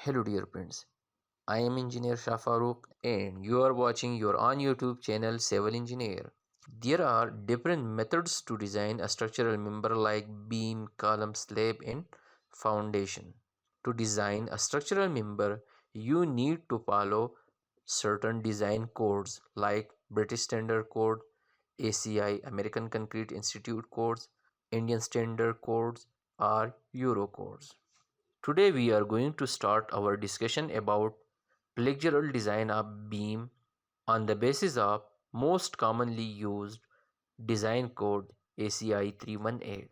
Hello dear friends, I am Engineer Shah Farooq and you are watching your on YouTube channel Civil Engineer. There are different methods to design a structural member like beam, column, slab and foundation. To design a structural member, you need to follow certain design codes like British Standard Code, ACI American Concrete Institute codes, Indian Standard codes or Euro codes. Today we are going to start our discussion about flexural design of beam on the basis of most commonly used design code ACI 318.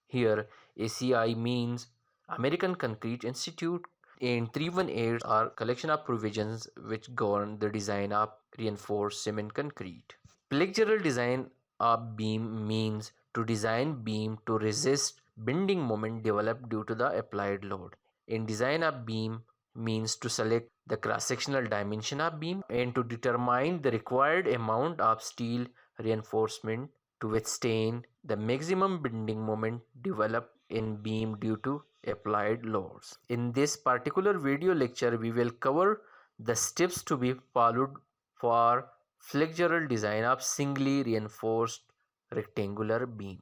Here ACI means American Concrete Institute and 318 are collection of provisions which govern the design of reinforced cement concrete. Flexural design of beam means to design beam to resist bending moment developed due to the applied load. In design of beam means to select the cross-sectional dimension of beam and to determine the required amount of steel reinforcement to withstand the maximum bending moment developed in beam due to applied loads. In this particular video lecture, we will cover the steps to be followed for flexural design of singly reinforced rectangular beam.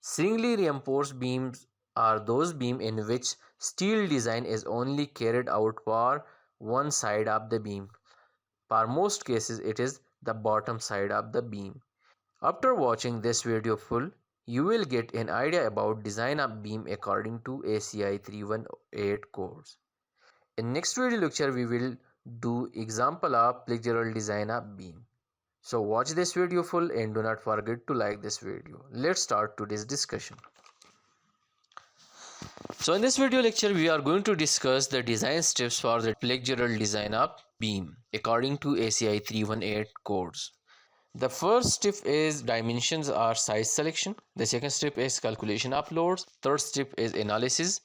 Singly reinforced beams are those beams in which steel design is only carried out for one side of the beam. For most cases, it is the bottom side of the beam. After watching this video full, you will get an idea about design of beam according to ACI 318 codes. In next video lecture, we will do example of flexural design of beam. So watch this video full and do not forget to like this video. Let's start today's discussion. So in this video lecture, we are going to discuss the design steps for the flexural design of beam according to ACI 318 codes. The first step is dimensions or size selection. The second step is calculation of loads. Third step is analysis.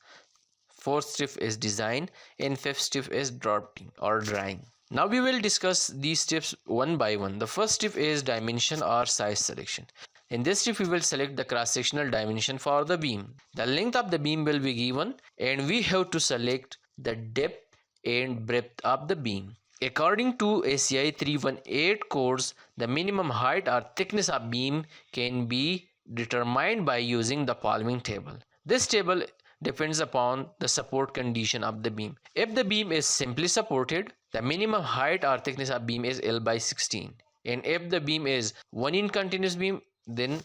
Fourth step is design. And fifth step is drafting or drawing. Now we will discuss these steps one by one. The first step is dimension or size selection. In this step, we will select the cross-sectional dimension for the beam. The length of the beam will be given and we have to select the depth and breadth of the beam. According to ACI 318 codes, the minimum height or thickness of beam can be determined by using the following table. This table depends upon the support condition of the beam. If the beam is simply supported, the minimum height or thickness of beam is L by 16. And if the beam is 1 inch continuous beam, then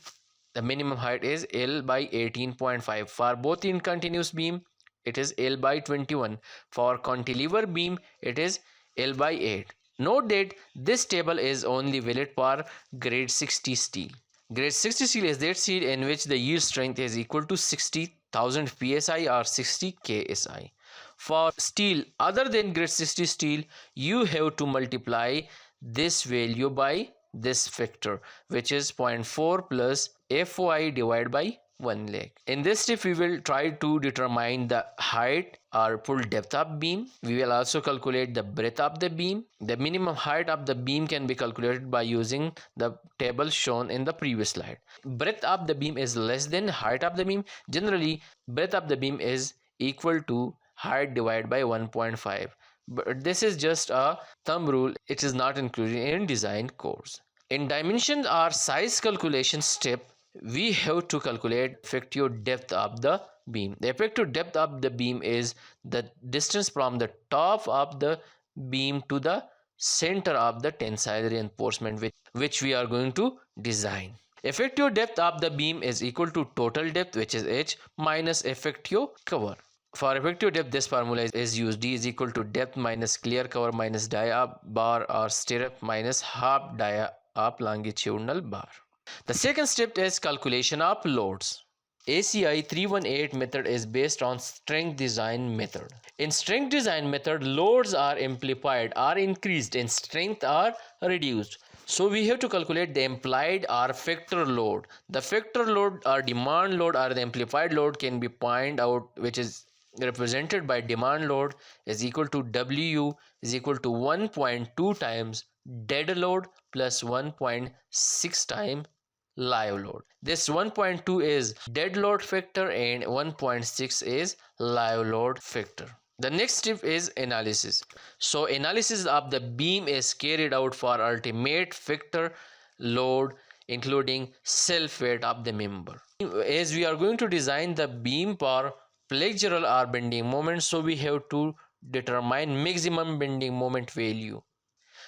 the minimum height is L by 18.5. For both in continuous beam, it is L by 21. For cantilever beam, it is L by 8. Note that this table is only valid for grade 60 steel. Grade 60 steel is that steel in which the yield strength is equal to 60,000 psi or 60 ksi. For steel other than grade 60 steel, you have to multiply this value by this factor, which is 0.4 plus Fy divided by 1 lakh. In this step, we will try to determine the height or full depth of beam. We will also calculate the breadth of the beam. The minimum height of the beam can be calculated by using the table shown in the previous slide. Breadth of the beam is less than height of the beam. Generally, breadth of the beam is equal to height divided by 1.5. But this is just a thumb rule. It is not included in design codes. In dimension or size calculation step, we have to calculate effective depth of the beam. The effective depth of the beam is the distance from the top of the beam to the center of the tensile reinforcement which we are going to design. Effective depth of the beam is equal to total depth, which is H, minus effective cover. For effective depth, this formula is used. D is equal to depth minus clear cover minus dia bar or stirrup minus half dia of longitudinal bar. The second step is calculation of loads. ACI 318 method is based on strength design method. In strength design method, loads are amplified or increased and strength are reduced. So we have to calculate the implied or factor load. The factor load or demand load or the amplified load can be pointed out, which is represented by demand load is equal to W is equal to 1.2 times dead load plus 1.6 times live load. This 1.2 is dead load factor and 1.6 is live load factor. The next step is analysis. So analysis of the beam is carried out for ultimate factor load including self weight of the member. As we are going to design the beam for flexural or bending moment, so we have to determine maximum bending moment value.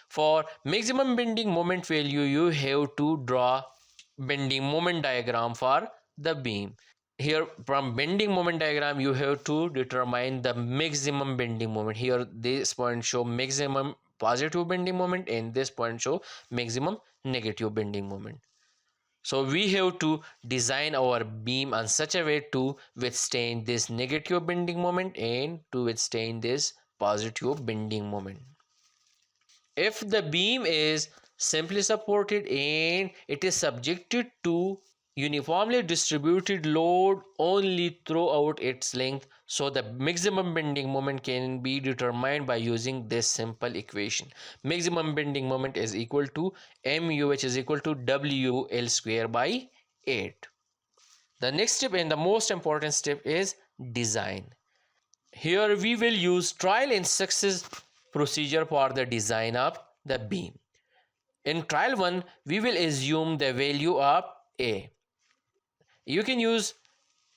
For maximum bending moment value, you have to draw bending moment diagram for the beam. Here from bending moment diagram you have to determine the maximum bending moment. Here this point show maximum positive bending moment and this point show maximum negative bending moment. So we have to design our beam on such a way to withstand this negative bending moment and to withstand this positive bending moment. If the beam is simply supported and it is subjected to uniformly distributed load only throughout its length, so the maximum bending moment can be determined by using this simple equation. Maximum bending moment is equal to mu, which is equal to wl square by 8. The next step and the most important step is design. Here we will use trial and success procedure for the design of the beam. In trial 1, we will assume the value of A. You can use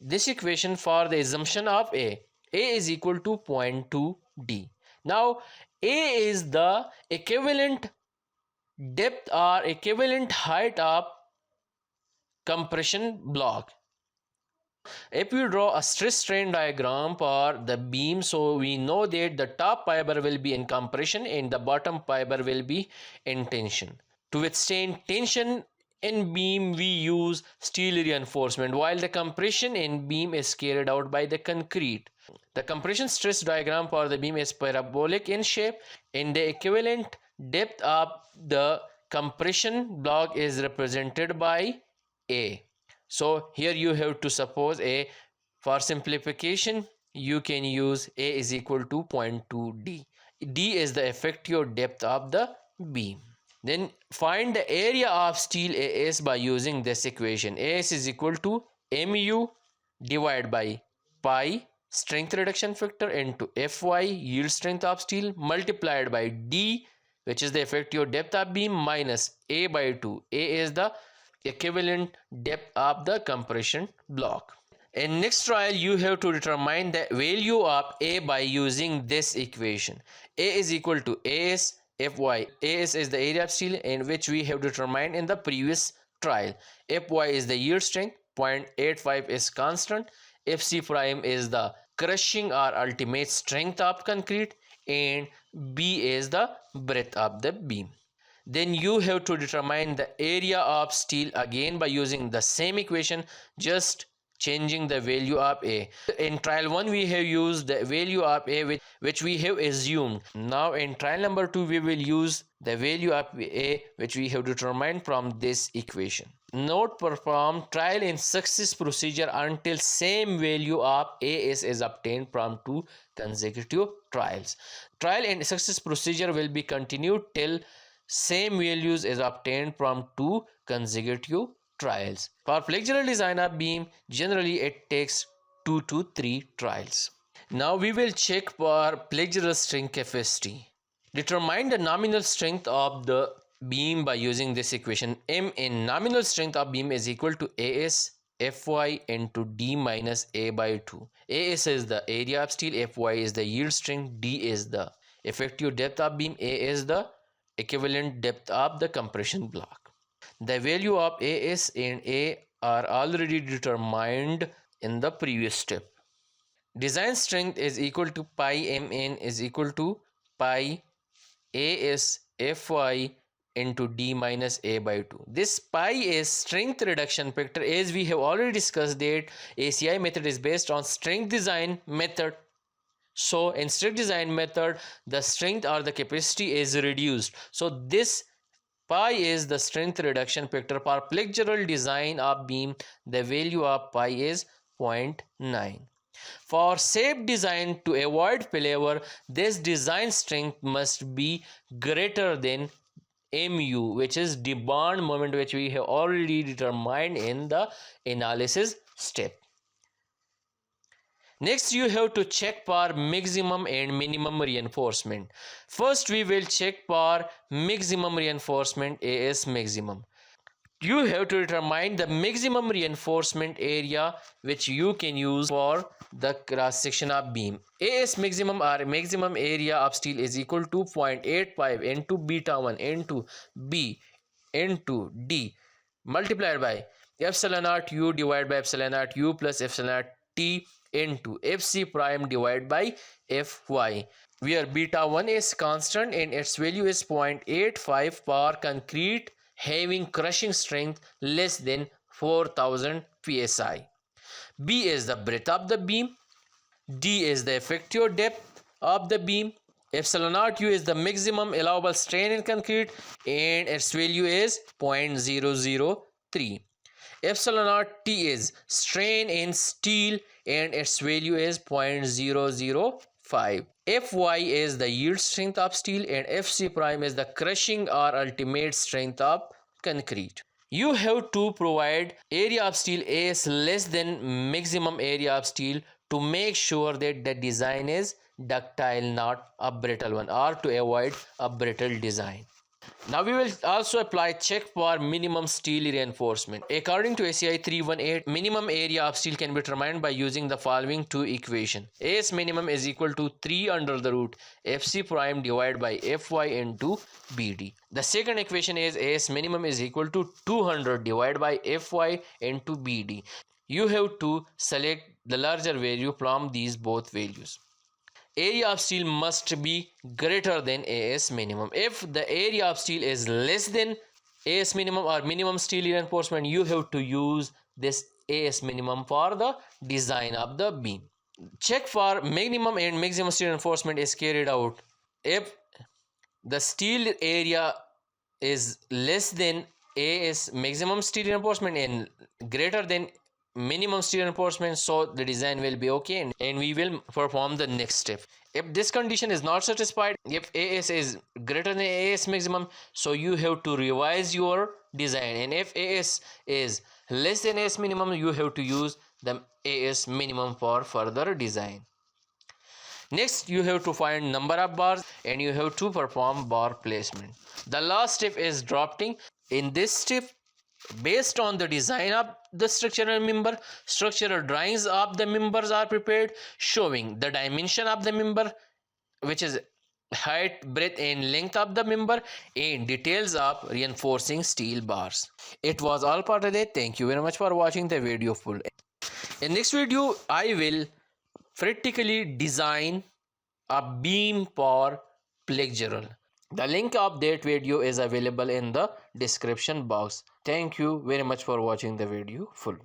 this equation for the assumption of A. A is equal to 0.2 D. Now, A is the equivalent depth or equivalent height of compression block. If we draw a stress strain diagram for the beam, so we know that the top fiber will be in compression and the bottom fiber will be in tension. To withstand tension in beam, we use steel reinforcement, while the compression in beam is carried out by the concrete. The compression stress diagram for the beam is parabolic in shape, and the equivalent depth of the compression block is represented by A. So here you have to suppose A. For simplification, you can use A is equal to 0.2 D. D is the effective depth of the beam. Then find the area of steel AS by using this equation. AS is equal to mu divided by pi strength reduction factor into Fy yield strength of steel multiplied by D, which is the effective depth of beam, minus A by 2. A is the equivalent depth of the compression block. In next trial, you have to determine the value of A by using this equation. A is equal to AS Fy. AS is the area of steel in which we have determined in the previous trial. Fy is the yield strength, 0.85 is constant. Fc prime is the crushing or ultimate strength of concrete, and B is the breadth of the beam. Then you have to determine the area of steel again by using the same equation, just changing the value of A. In trial 1 we have used the value of A which we have assumed. Now in trial number 2 we will use the value of A which we have determined from this equation. Note: perform trial and success procedure until same value of AS is obtained from 2 consecutive trials. Trial and success procedure will be continued till same values is obtained from 2 consecutive trials. For flexural design of beam, generally it takes 2 to 3 trials. Now we will check for flexural strength capacity. Determine the nominal strength of the beam by using this equation. M in nominal strength of beam is equal to AS Fy into D minus A by 2. AS is the area of steel, Fy is the yield strength, D is the effective depth of beam, A is the equivalent depth of the compression block. The value of AS and A are already determined in the previous step. Design strength is equal to pi mn is equal to pi AS Fy into D minus A by 2. This pi is strength reduction factor. As we have already discussed that ACI method is based on strength design method. So in strength design method, the strength or the capacity is reduced. So this pi is the strength reduction factor. For flexural design of beam, the value of pi is 0.9. For safe design, to avoid failure, this design strength must be greater than mu, which is the bond moment, which we have already determined in the analysis step. Next, you have to check for maximum and minimum reinforcement. First, we will check for maximum reinforcement, AS maximum. You have to determine the maximum reinforcement area which you can use for the cross section of beam. AS maximum or maximum area of steel is equal to 0.85 into beta 1 into B into D multiplied by epsilon naught U divided by epsilon naught U plus epsilon naught T into FC prime divided by Fy, where beta 1 is constant and its value is 0.85 for concrete having crushing strength less than 4000 psi. B is the breadth of the beam. D is the effective depth of the beam. Epsilon naught U is the maximum allowable strain in concrete and its value is 0.003. Epsilon naught T is strain in steel and its value is 0.005. Fy is the yield strength of steel and Fc prime is the crushing or ultimate strength of concrete. You have to provide area of steel AS less than maximum area of steel to make sure that the design is ductile, not a brittle one, or to avoid a brittle design. Now we will also apply check for minimum steel reinforcement. According to ACI 318, minimum area of steel can be determined by using the following two equations. AS minimum is equal to 3 under the root FC prime divided by Fy into BD. The second equation is AS minimum is equal to 200 divided by Fy into BD. You have to select the larger value from these both values. Area of steel must be greater than AS minimum. If the area of steel is less than AS minimum or minimum steel reinforcement, you have to use this AS minimum for the design of the beam. Check for minimum and maximum steel reinforcement is carried out if the steel area is less than AS maximum steel reinforcement and greater than minimum steel reinforcement, so the design will be okay and we will perform the next step. If this condition is not satisfied, if AS is greater than AS maximum, so you have to revise your design, and if AS is less than AS minimum, you have to use the AS minimum for further design. Next, you have to find number of bars and you have to perform bar placement. The last step is drafting. In this step, based on the design of the structural member, structural drawings of the members are prepared showing the dimension of the member, which is height, breadth and length of the member, and details of reinforcing steel bars. It was all for today. Thank you very much for watching the video full. In next video, I will practically design a beam for flexural. The link of that video is available in the description box. Thank you very much for watching the video full.